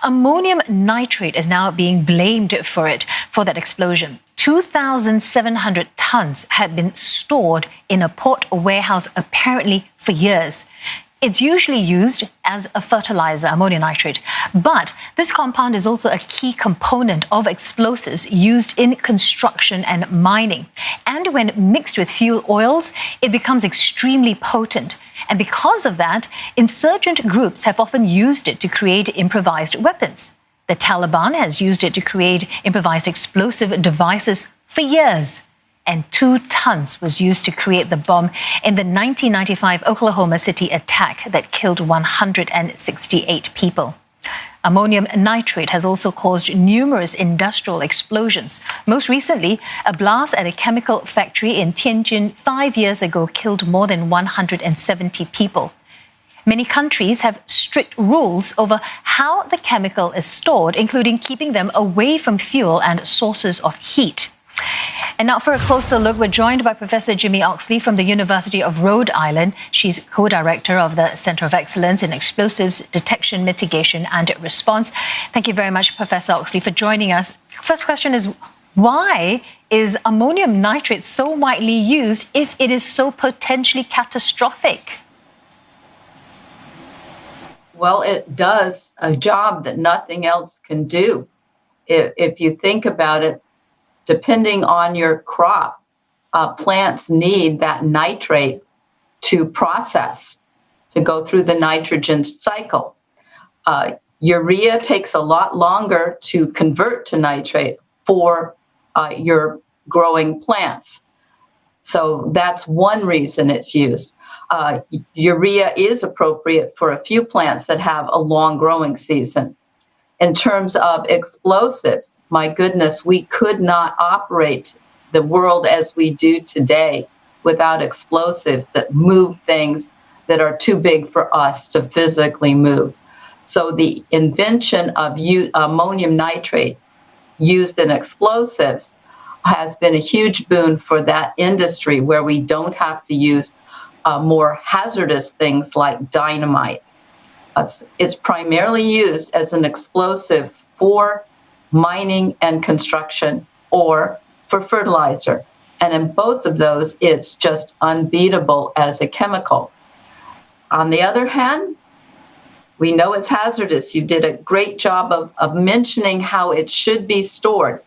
Ammonium nitrate is now being blamed for that explosion. 2,700 tons had been stored in a port warehouse apparently for years. It's usually used as a fertilizer, ammonium nitrate, but this compound is also a key component of explosives used in construction and mining. And when mixed with fuel oils, it becomes extremely potent. And because of that, insurgent groups have often used it to create improvised weapons. The Taliban has used it to create improvised explosive devices for years. And 2 tons was used to create the bomb in the 1995 Oklahoma City attack that killed 168 people. Ammonium nitrate has also caused numerous industrial explosions. Most recently, a blast at a chemical factory in Tianjin 5 years ago killed more than 170 people. Many countries have strict rules over how the chemical is stored, including keeping them away from fuel and sources of heat. And now for a closer look, we're joined by Professor Jimmy Oxley from the University of Rhode Island. She's co-director of the Center of Excellence in Explosives Detection, Mitigation and Response. Thank you very much, Professor Oxley, for joining us. First question is, why is ammonium nitrate so widely used if it is so potentially catastrophic? Well, it does a job that nothing else can do. If you think about it, depending on your crop, plants need that nitrate to process, to go through the nitrogen cycle. Urea takes a lot longer to convert to nitrate for your growing plants. So that's one reason it's used. Urea is appropriate for a few plants that have a long growing season. In terms of explosives, my goodness, we could not operate the world as we do today without explosives that move things that are too big for us to physically move. So the invention of ammonium nitrate used in explosives has been a huge boon for that industry, where we don't have to use more hazardous things like dynamite. It's primarily used as an explosive for mining and construction or for fertilizer. And in both of those, it's just unbeatable as a chemical. On the other hand, we know it's hazardous. You did a great job of mentioning how it should be stored.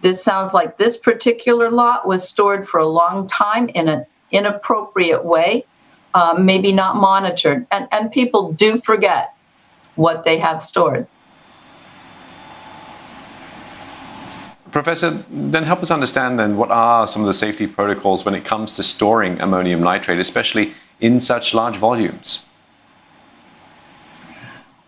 This sounds like this particular lot was stored for a long time in an inappropriate way. Maybe not monitored. And people do forget what they have stored. Professor, then help us understand then what are some of the safety protocols when it comes to storing ammonium nitrate, especially in such large volumes?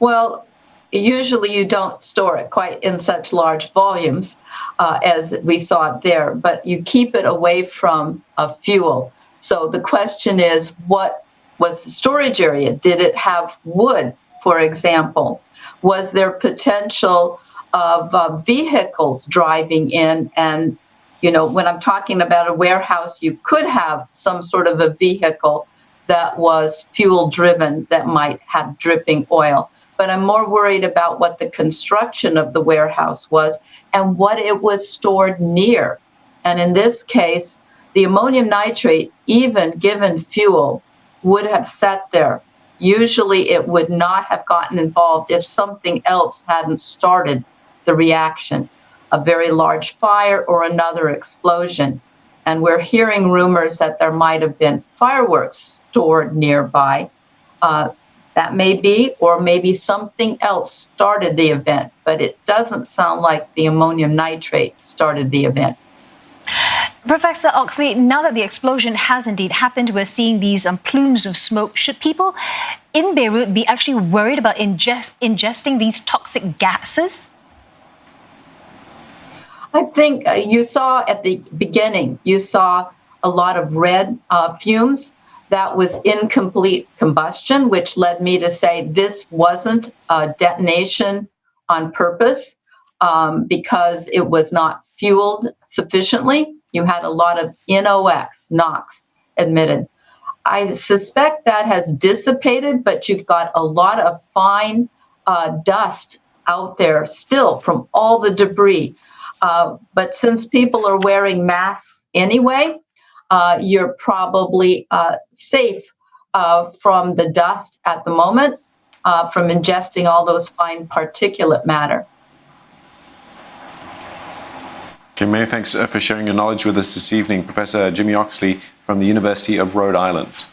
Well, usually you don't store it quite in such large volumes as we saw it there, but you keep it away from fuel. So the question is, what was the storage area? Did it have wood, for example? Was there potential of vehicles driving in? And, when I'm talking about a warehouse, you could have some sort of a vehicle that was fuel driven that might have dripping oil. But I'm more worried about what the construction of the warehouse was and what it was stored near. And in this case, the ammonium nitrate, even given fuel, would have sat there. Usually it would not have gotten involved if something else hadn't started the reaction, a very large fire or another explosion. And we're hearing rumors that there might have been fireworks stored nearby. That may be, or maybe something else started the event, but it doesn't sound like the ammonium nitrate started the event. Professor Oxley, now that the explosion has indeed happened, we're seeing these plumes of smoke. Should people in Beirut be actually worried about ingesting these toxic gases? I think you saw at the beginning, you saw a lot of red fumes. That was incomplete combustion, which led me to say this wasn't a detonation on purpose because it was not fueled sufficiently. You had a lot of NOx emitted. I suspect that has dissipated, but you've got a lot of fine dust out there still from all the debris. But since people are wearing masks anyway, you're probably safe from the dust at the moment, from ingesting all those fine particulate matter. Okay, many thanks for sharing your knowledge with us this evening, Professor Jimmy Oxley from the University of Rhode Island.